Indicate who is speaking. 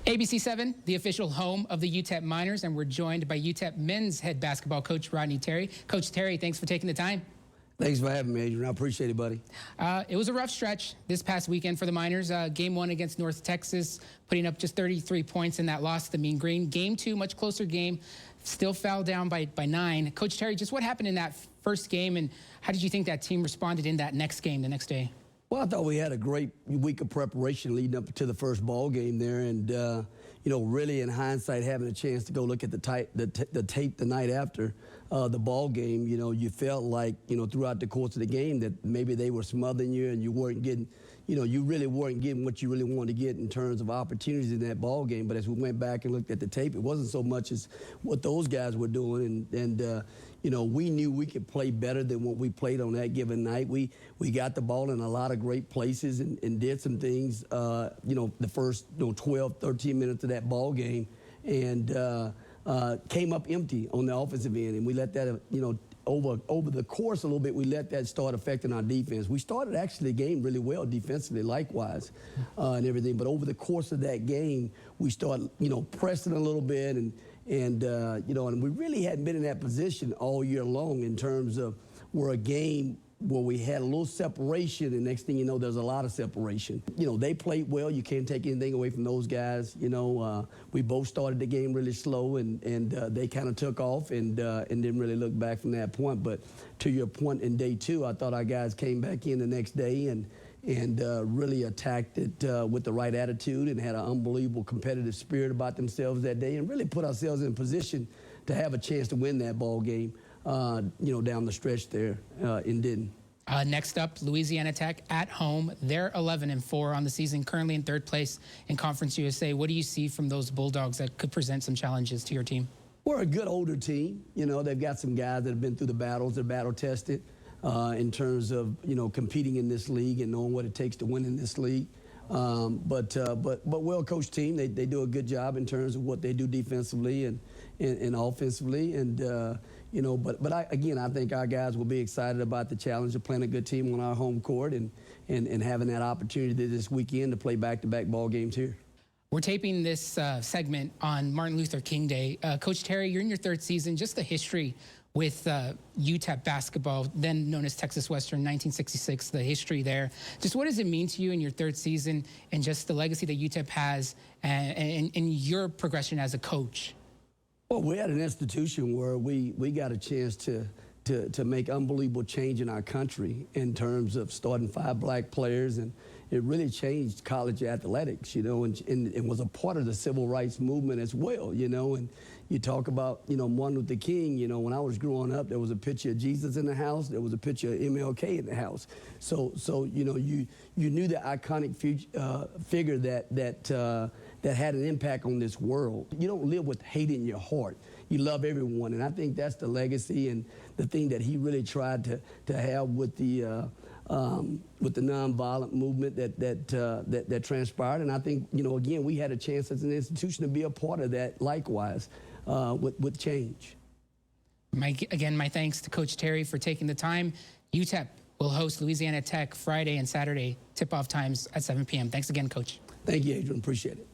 Speaker 1: ABC 7, the official home of the UTEP Miners, and we're joined by UTEP men's head basketball coach, Rodney Terry. Coach Terry, thanks for taking the time.
Speaker 2: Thanks for having me, Adrian. I appreciate it, buddy.
Speaker 1: It was a rough stretch this past weekend for the Miners. Game 1 against North Texas, putting up just 33 points in that loss to the Mean Green. Game 2, much closer game, still fell down by 9. Coach Terry, just what happened in that first game, and how did you think that team responded in that next game, the next day?
Speaker 2: Well, I thought we had a great week of preparation leading up to the first ball game there, and really in hindsight, having a chance to go look at the tape the night after the ball game, you felt like throughout the course of the game that maybe they were smothering you, and you weren't getting, you really weren't getting what you really wanted to get in terms of opportunities in that ball game. But as we went back and looked at the tape, it wasn't so much as what those guys were doing, and we knew we could play better than what we played on that given night. We got the ball in a lot of great places and did some things, the first 12, 13 minutes of that ball game, and came up empty on the offensive end. And we let that, over the course a little bit, we let that start affecting our defense. We started actually the game really well defensively, likewise, and everything. But over the course of that game, we started, pressing a little bit, and we really hadn't been in that position all year long in terms of where a game where we had a little separation, and next thing you know, there's a lot of separation. They played well. You can't take anything away from those guys. We both started the game really slow, and they kind of took off and didn't really look back from that point. But to your point, in day 2, I thought our guys came back in the next day and really attacked it with the right attitude and had an unbelievable competitive spirit about themselves that day, and really put ourselves in a position to have a chance to win that ball game, down the stretch there, and didn't.
Speaker 1: Next up, Louisiana Tech at home. They're 11-4 on the season, currently in 3rd place in Conference USA. What do you see from those Bulldogs that could present some challenges to your team?
Speaker 2: We're a good older team. They've got some guys that have been through the battles. They're battle-tested in terms of, competing in this league and knowing what it takes to win in this league. But well-coached team. They do a good job in terms of what they do defensively and offensively. And, I think our guys will be excited about the challenge of playing a good team on our home court and having that opportunity this weekend to play back-to-back ball games here.
Speaker 1: We're taping this segment on Martin Luther King Day. Coach Terry, you're in your 3rd season. Just the history with UTEP basketball, then known as Texas Western, 1966, the history there. Just what does it mean to you in your 3rd season and just the legacy that UTEP has and your progression as a coach?
Speaker 2: Well, we had an institution where we got a chance to make unbelievable change in our country in terms of starting 5 black players, and it really changed college athletics, and was a part of the civil rights movement as well, and you talk about, Martin Luther King, when I was growing up, there was a picture of Jesus in the house, there was a picture of MLK in the house. So you knew the iconic figure that had an impact on this world. You don't live with hate in your heart. You love everyone, and I think that's the legacy and the thing that he really tried to have with the nonviolent movement that transpired. And I think, again, we had a chance as an institution to be a part of that likewise with change.
Speaker 1: Again, my thanks to Coach Terry for taking the time. UTEP will host Louisiana Tech Friday and Saturday, tip-off times at 7 p.m. Thanks again, Coach.
Speaker 2: Thank you, Adrian. Appreciate it.